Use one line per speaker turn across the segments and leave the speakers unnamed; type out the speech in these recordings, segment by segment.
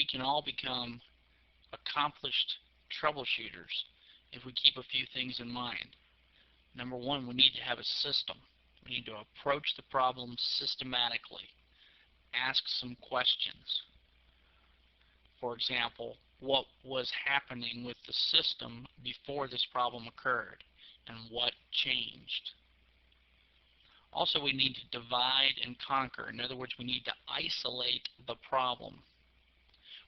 we can all become accomplished troubleshooters if we keep a few things in mind. Number one, we need to have a system. We need to approach the problem systematically. Ask some questions. For example, what was happening with the system before this problem occurred, and what changed? Also, we need to divide and conquer. In other words, we need to isolate the problem.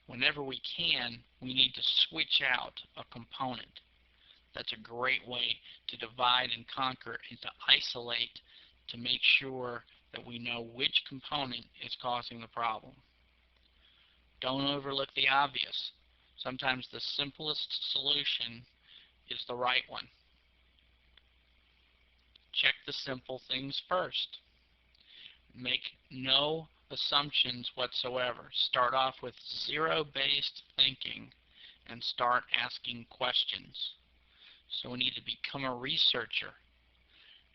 Whenever we can, we need to switch out a component. That's a great way to divide and conquer and to isolate, to make sure that we know which component is causing the problem. Don't overlook the obvious. Sometimes the simplest solution is the right one. Check the simple things first. Make no assumptions whatsoever. Start off with zero-based thinking and start asking questions. So we need to become a researcher.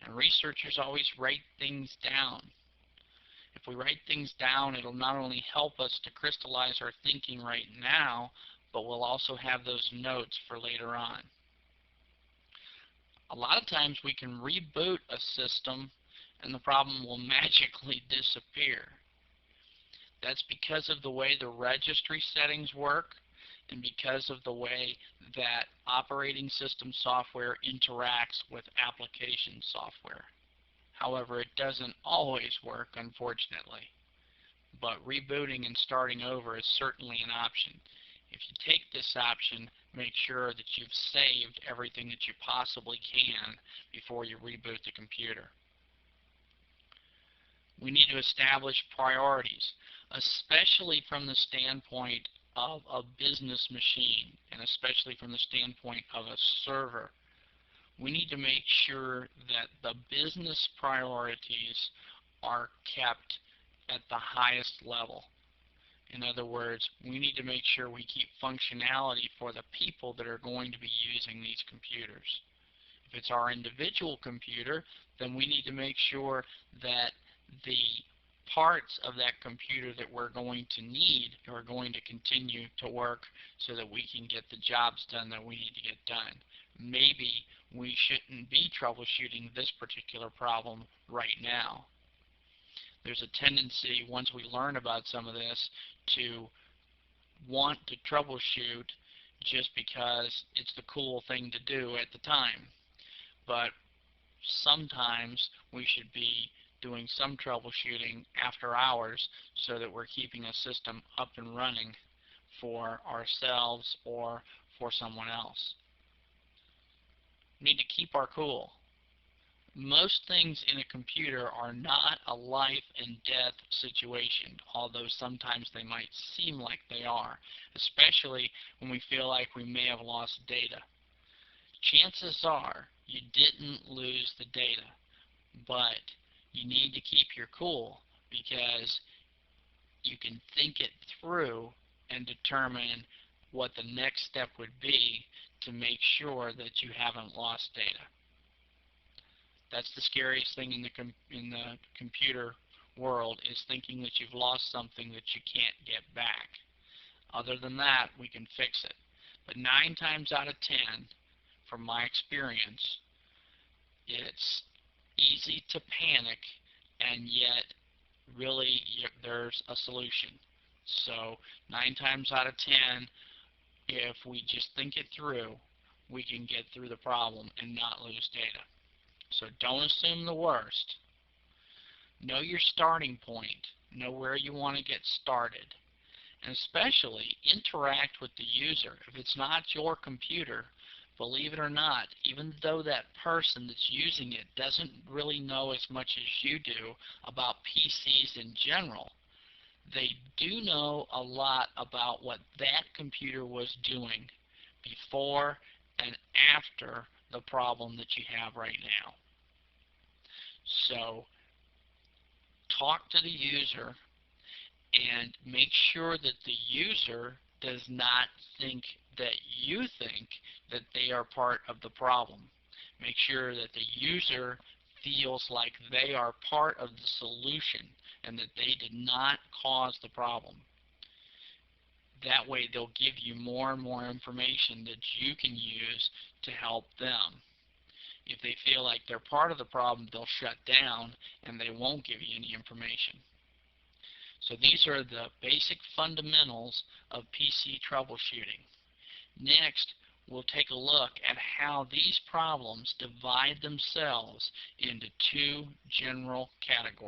And researchers always write things down. If we write things down, it'll not only help us to crystallize our thinking right now, but we'll also have those notes for later on. A lot of times we can reboot a system and the problem will magically disappear. That's because of the way the registry settings work and because of the way that operating system software interacts with application software. However, it doesn't always work, unfortunately. But rebooting and starting over is certainly an option. If you take this option, make sure that you've saved everything that you possibly can before you reboot the computer. We need to establish priorities, especially from the standpoint of a business machine, and especially from the standpoint of a server. We need to make sure that the business priorities are kept at the highest level. In other words, we need to make sure we keep functionality for the people that are going to be using these computers. If it's our individual computer, then we need to make sure that the parts of that computer that we're going to need are going to continue to work so that we can get the jobs done that we need to get done. Maybe we shouldn't be troubleshooting this particular problem right now. There's a tendency, once we learn about some of this, to want to troubleshoot just because it's the cool thing to do at the time. But sometimes we should be doing some troubleshooting after hours so that we're keeping a system up and running for ourselves or for someone else. We need to keep our cool. Most things in a computer are not a life and death situation, although sometimes they might seem like they are, especially when we feel like we may have lost data. Chances are you didn't lose the data, but you need to keep your cool because you can think it through and determine what the next step would be to make sure that you haven't lost data. That's the scariest thing in the computer world, is thinking that you've lost something that you can't get back. Other than that, we can fix it. But 9 times out of 10, from my experience, it's easy to panic, and yet really there's a solution. So 9 times out of 10, if we just think it through, we can get through the problem and not lose data. So don't assume the worst. Know your starting point. Know where you want to get started. And especially interact with the user. If it's not your computer, believe it or not, even though that person that's using it doesn't really know as much as you do about PCs in general, they do know a lot about what that computer was doing before and after the problem that you have right now. So talk to the user and make sure that the user does not think that you think that they are part of the problem. Make sure that the user feels like they are part of the solution and that they did not cause the problem. That way they'll give you more and more information that you can use to help them. If they feel like they're part of the problem, they'll shut down and they won't give you any information. So these are the basic fundamentals of PC troubleshooting. Next, we'll take a look at how these problems divide themselves into two general categories.